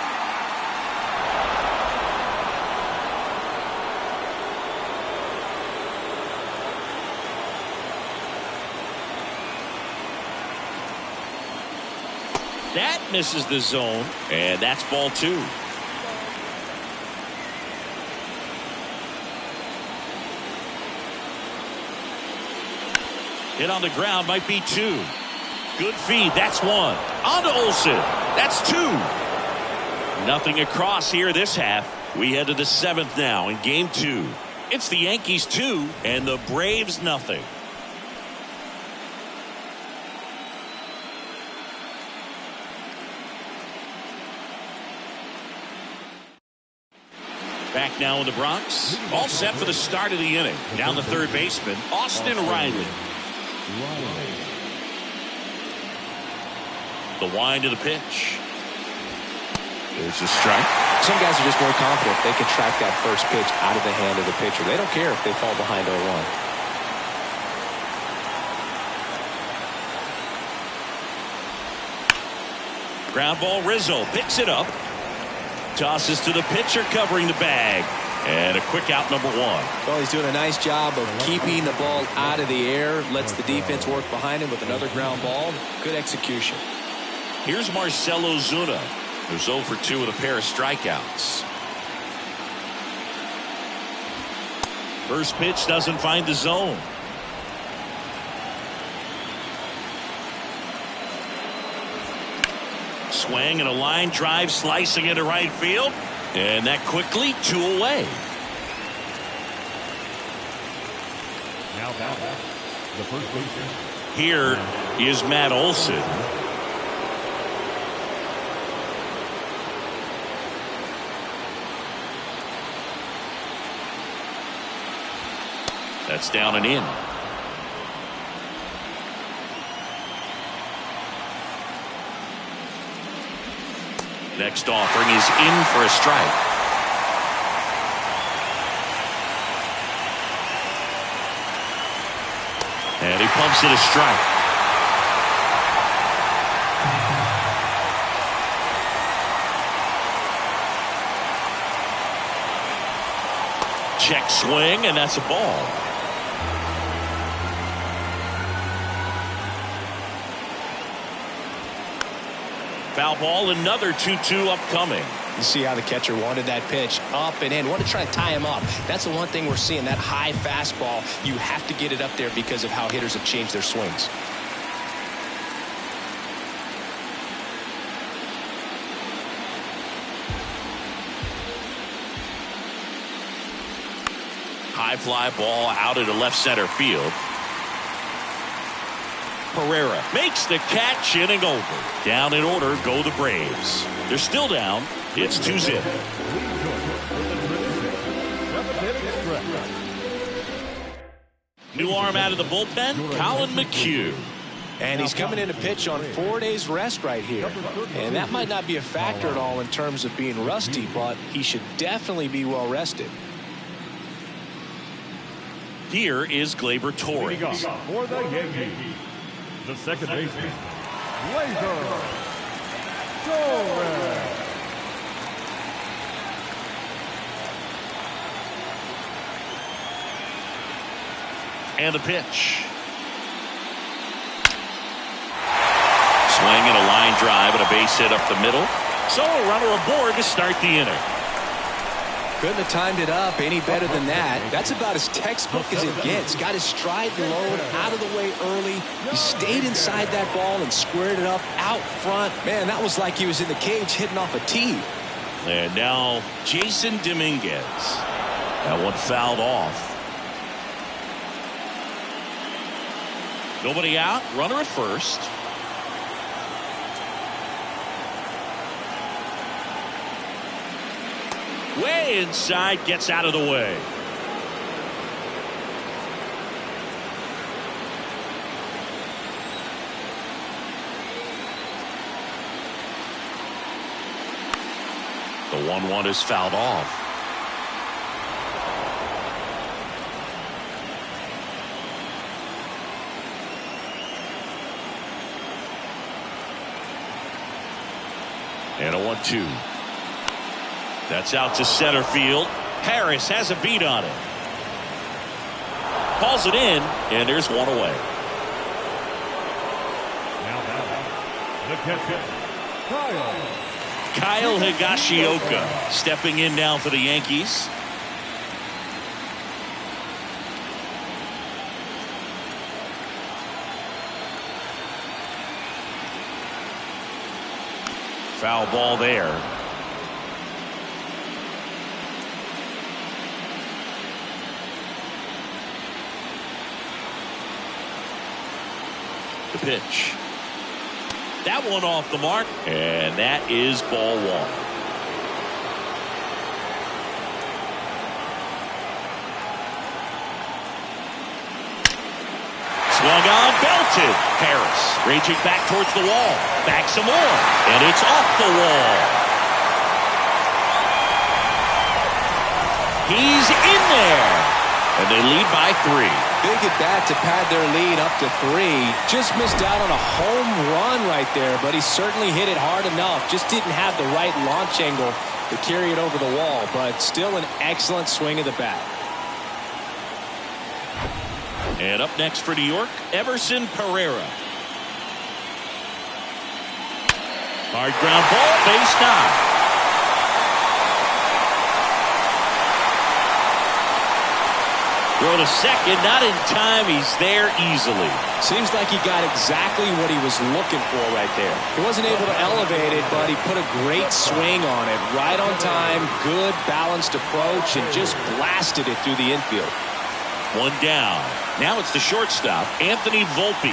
[SPEAKER 1] That misses the zone, and that's ball 2. Hit on the ground, might be 2. Good feed, that's 1. On to Olsen, that's 2. Nothing across here this half. We head to the 7th now in game 2. It's the Yankees 2 and the Braves nothing. Back now in the Bronx. All set for the start of the inning. Down the third baseman, Austin Riley. The wind of the pitch. There's a strike.
[SPEAKER 2] Some guys are just more confident they can track that first pitch out of the hand of the pitcher. They don't care if they fall behind 0-1.
[SPEAKER 1] Ground ball, Rizzo picks it up. Tosses to the pitcher covering the bag. And a quick out, number 1.
[SPEAKER 2] Well, he's doing a nice job of keeping the ball out of the air. Lets the defense work behind him with another ground ball. Good execution.
[SPEAKER 1] Here's Marcell Ozuna, who's 0 for 2 with a pair of strikeouts. First pitch doesn't find the zone. Swing and a line drive slicing into right field. And that quickly 2 away.
[SPEAKER 3] Now back, the first baseman.
[SPEAKER 1] Here is Matt Olson. That's down and in. Next offering is in for a strike. And he pumps it a strike. Check swing, and that's a ball. Foul ball, another 2-2 upcoming.
[SPEAKER 2] You see how the catcher wanted that pitch up and in. Want to try to tie him up. That's the one thing we're seeing, that high fastball. You have to get it up there because of how hitters have changed their swings.
[SPEAKER 1] High fly ball out into left center field. Pereira makes the catch, inning over. Down in order go the Braves. They're still down. It's 2-0. New arm out of the bullpen, Colin McHugh.
[SPEAKER 2] And he's coming in to pitch on 4 days rest right here. And that might not be a factor at all in terms of being rusty, but he should definitely be well rested.
[SPEAKER 1] Here is Gleyber Torres.
[SPEAKER 3] For the Yankees, the second baseman, Gleyber Torres.
[SPEAKER 1] And the pitch. Swing and a line drive and a base hit up the middle. So a runner aboard to start the inning.
[SPEAKER 2] Couldn't have timed it up any better than that. That's about as textbook as it gets. Got his stride low, out of the way early. He stayed inside that ball and squared it up out front. Man, that was like he was in the cage hitting off a tee.
[SPEAKER 1] And now Jason Dominguez. That one fouled off. Nobody out. Runner at first. Way inside, gets out of the way. The 1-1 is fouled off. And a 1-2. That's out to center field. Harris has a beat on it. Calls it in, and there's one away.
[SPEAKER 3] Now, the catcher,
[SPEAKER 1] Kyle Higashioka stepping in now for the Yankees. Foul ball there. The pitch. That one off the mark, and that is ball one. Swung on, belted. Harris raging back towards the wall. Back some more, and it's off the wall. He's in there, and they lead by 3.
[SPEAKER 2] Big at bat to pad their lead up to 3. Just missed out on a home run right there, but he certainly hit it hard enough. Just didn't have the right launch angle to carry it over the wall, but still an excellent swing of the bat.
[SPEAKER 1] And up next for New York, Everson Pereira. Hard ground ball, base knock. Throw to second, not in time. He's there easily.
[SPEAKER 2] Seems like he got exactly what he was looking for right there. He wasn't able to elevate it, but he put a great swing on it. Right on time, good balanced approach, and just blasted it through the infield.
[SPEAKER 1] One down. Now it's the shortstop, Anthony Volpe.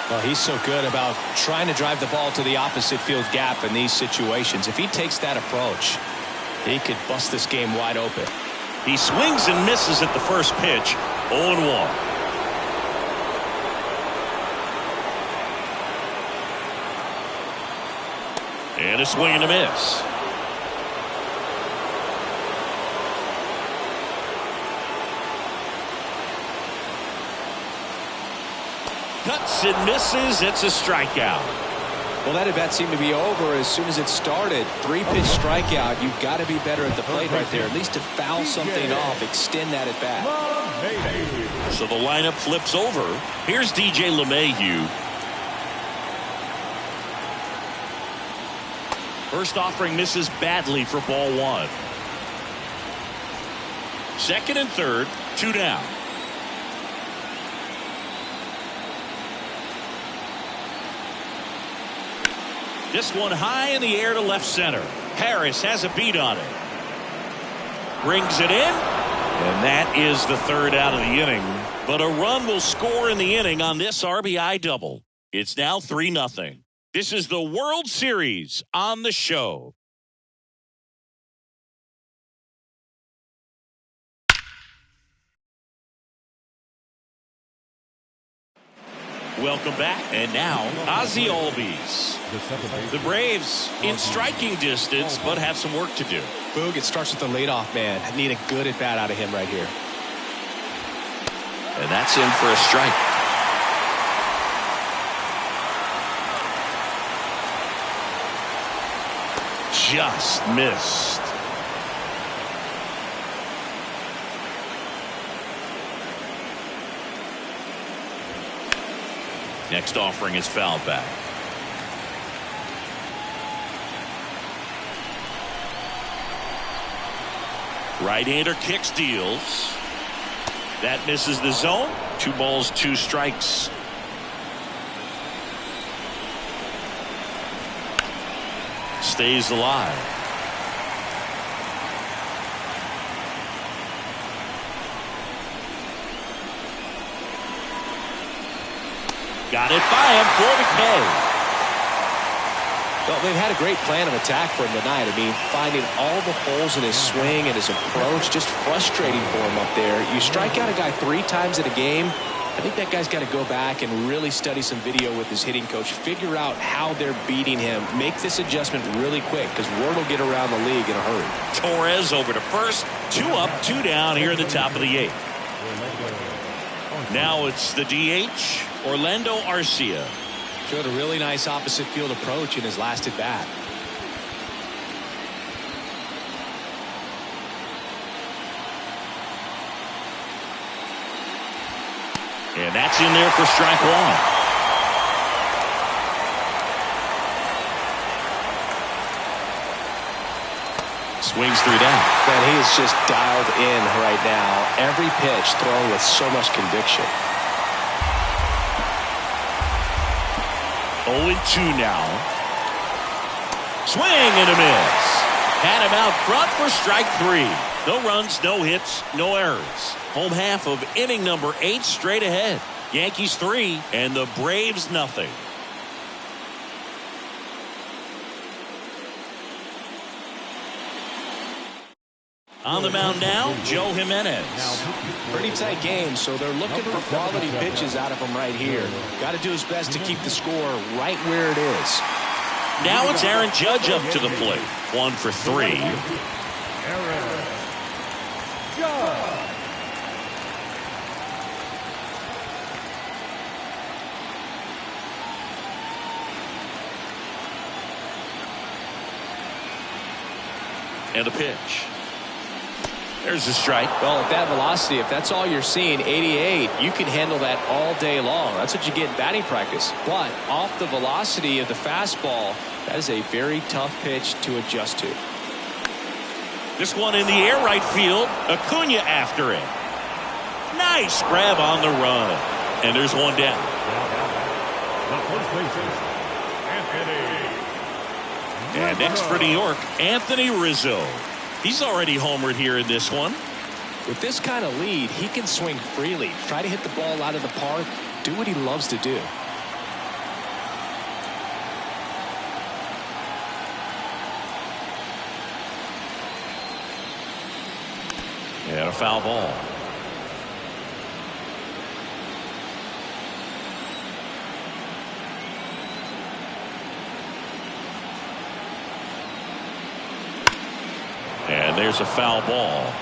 [SPEAKER 2] Well, he's so good about trying to drive the ball to the opposite field gap in these situations. If he takes that approach, he could bust this game wide open.
[SPEAKER 1] He swings and misses at the first pitch. 0-1. And a swing and a miss. Cuts and misses. It's a strikeout.
[SPEAKER 2] Well, that at bat seemed to be over as soon as it started. 3-pitch strikeout. You've got to be better at the plate right there. At least to foul something off, extend that at bat.
[SPEAKER 1] So the lineup flips over. Here's DJ LeMahieu. First offering misses badly for ball 1. Second and third, 2 down. This one high in the air to left center. Harris has a beat on it. Brings it in. And that is the third out of the inning. But a run will score in the inning on this RBI double. It's now 3-0. This is the World Series on the show. Welcome back. And now, Ozzie Albies. The Braves in striking distance, but have some work to do.
[SPEAKER 2] Boog, it starts with the leadoff man. I need a good at bat out of him right here.
[SPEAKER 1] And that's in for a strike. Just missed. Next offering is fouled back. Right-hander kicks, deals. That misses the zone. 2 balls, 2 strikes. Stays alive. Got it by him for the K.
[SPEAKER 2] Well, they've had a great plan of attack for him tonight. I mean, finding all the holes in his swing and his approach, just frustrating for him up there. You strike out a guy 3 times in a game, I think that guy's got to go back and really study some video with his hitting coach, figure out how they're beating him, make this adjustment really quick, because word will get around the league in a hurry.
[SPEAKER 1] Torres over to first. 2 up, 2 down here at the top of the 8th. Now it's the DH, Orlando Arcia.
[SPEAKER 2] Showed a really nice opposite field approach in his last at bat.
[SPEAKER 1] And that's in there for strike 1. Swings through that.
[SPEAKER 2] Man, he is just dialed in right now. Every pitch thrown with so much conviction.
[SPEAKER 1] 0-2 now. Swing and a miss. Had him out front for strike 3. No runs, no hits, no errors. Home half of inning number 8 straight ahead. Yankees 3 and the Braves nothing. On the mound now, Joe Jimenez.
[SPEAKER 2] Pretty tight game, so they're looking for quality pitches out of him right here. Got to do his best to keep the score right where it is.
[SPEAKER 1] Now it's Aaron Judge up to the plate. 1 for 3.
[SPEAKER 3] Aaron Judge.
[SPEAKER 1] And a pitch. There's a strike.
[SPEAKER 2] Well, at that velocity, if that's all you're seeing, 88, you can handle that all day long. That's what you get in batting practice. But off the velocity of the fastball, that is a very tough pitch to adjust to.
[SPEAKER 1] This one in the air right field. Acuna after it. Nice grab on the run. And there's one down.
[SPEAKER 3] The first baseman, Anthony.
[SPEAKER 1] And next for New York, Anthony Rizzo. He's already homered here in this one.
[SPEAKER 2] With this kind of lead, he can swing freely. Try to hit the ball out of the park. Do what he loves to do.
[SPEAKER 1] And a foul ball. And there's a foul ball.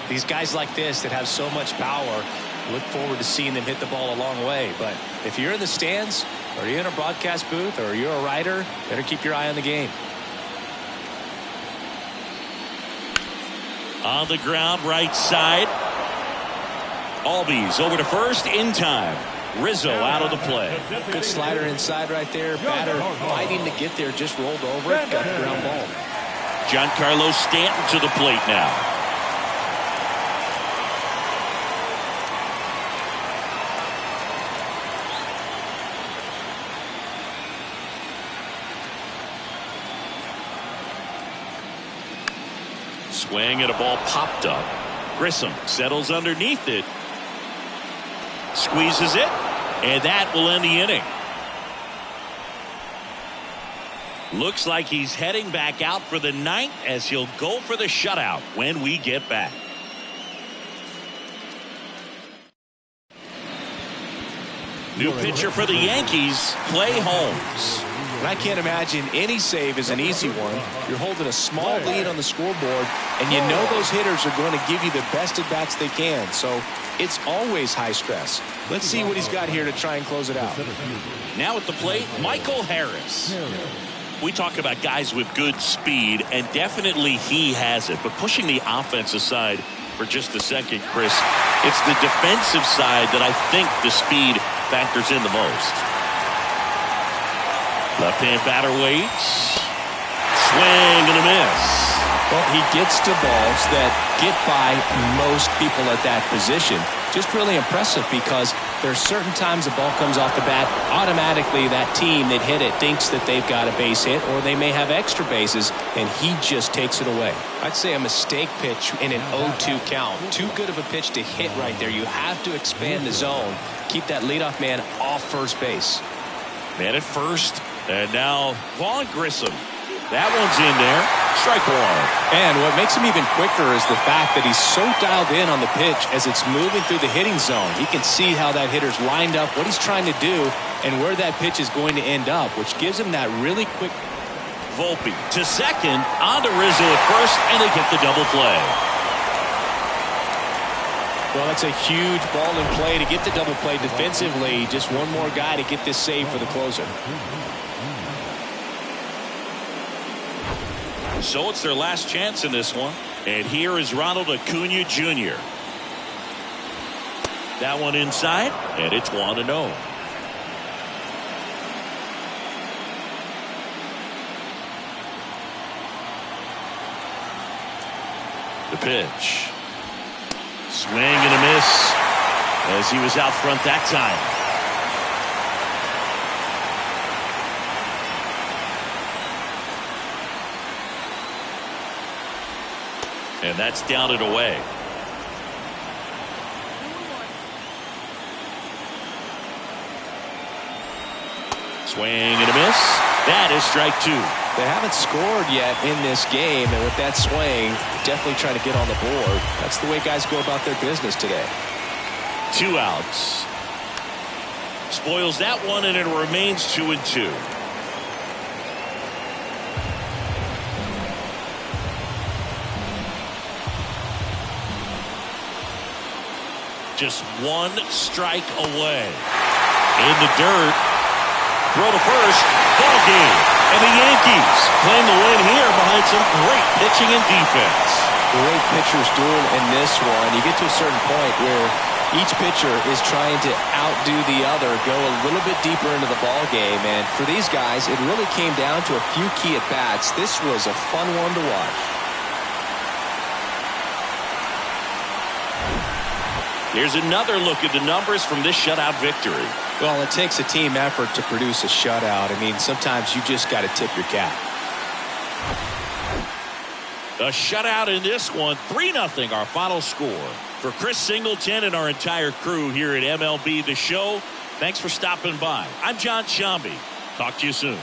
[SPEAKER 2] These guys like this that have so much power, look forward to seeing them hit the ball a long way. But if you're in the stands, or you're in a broadcast booth, or you're a writer, better keep your eye on the game.
[SPEAKER 1] On the ground, right side. Albies over to first in time. Rizzo out of the play.
[SPEAKER 2] Good slider inside right there. Batter fighting to get there, just rolled over it. Got the ground ball.
[SPEAKER 1] Giancarlo Stanton to the plate now. Swing and a ball popped up. Grissom settles underneath it. Squeezes it. And that will end the inning. Looks like he's heading back out for the 9th as he'll go for the shutout when we get back. New pitcher for the Yankees, Clay Holmes.
[SPEAKER 2] And I can't imagine any save is an easy one. You're holding a small lead on the scoreboard, and you know those hitters are going to give you the best at-bats they can. So it's always high stress. Let's see what he's got here to try and close it out.
[SPEAKER 1] Now at the plate, Michael Harris. We talk about guys with good speed, and definitely he has it. But pushing the offense aside for just a second, Chris, it's the defensive side that I think the speed factors in the most. Left-hand batter waits. Swing and a miss.
[SPEAKER 2] Well, he gets to balls that get by most people at that position. Just really impressive because there's certain times the ball comes off the bat, automatically that team that hit it thinks that they've got a base hit or they may have extra bases, and he just takes it away. I'd say a mistake pitch in an 0-2 count. Too good of a pitch to hit right there. You have to expand the zone. Keep that leadoff man off first base.
[SPEAKER 1] Man at first, and now Vaughn Grissom. That one's in there. Strike one.
[SPEAKER 2] And what makes him even quicker is the fact that he's so dialed in on the pitch as it's moving through the hitting zone. He can see how that hitter's lined up, what he's trying to do, and where that pitch is going to end up, which gives him that really quick.
[SPEAKER 1] Volpe to second, on to Rizzo at first, and they get the double play.
[SPEAKER 2] Well, that's a huge ball in play to get the double play defensively. Just one more guy to get this save for the closer.
[SPEAKER 1] So it's their last chance in this one. And here is Ronald Acuna Jr. That one inside, and it's 1-0. The pitch. Swing and a miss as he was out front that time. And that's down and away. Swing and a miss. That is strike two.
[SPEAKER 2] They haven't scored yet in this game, and with that swing, definitely trying to get on the board. That's the way guys go about their business today.
[SPEAKER 1] 2 outs. Spoils that one, and it remains 2-2. Just 1 strike away. In the dirt. Throw to first. Ball game. And the Yankees claim the win here behind some great pitching and defense.
[SPEAKER 2] Great pitchers duel in this one. You get to a certain point where each pitcher is trying to outdo the other, go a little bit deeper into the ball game. And for these guys, it really came down to a few key at-bats. This was a fun one to watch.
[SPEAKER 1] Here's another look at the numbers from this shutout victory.
[SPEAKER 2] Well, it takes a team effort to produce a shutout. I mean, sometimes you just got to tip your cap.
[SPEAKER 1] A shutout in this one, 3-0 our final score. For Chris Singleton and our entire crew here at MLB The Show, thanks for stopping by. I'm John Shambi. Talk to you soon.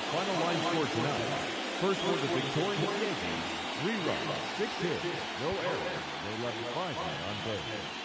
[SPEAKER 3] Final line score tonight. First for the victorious Yankees, 3 runs, 6 hits, no errors, no left 5 men on base.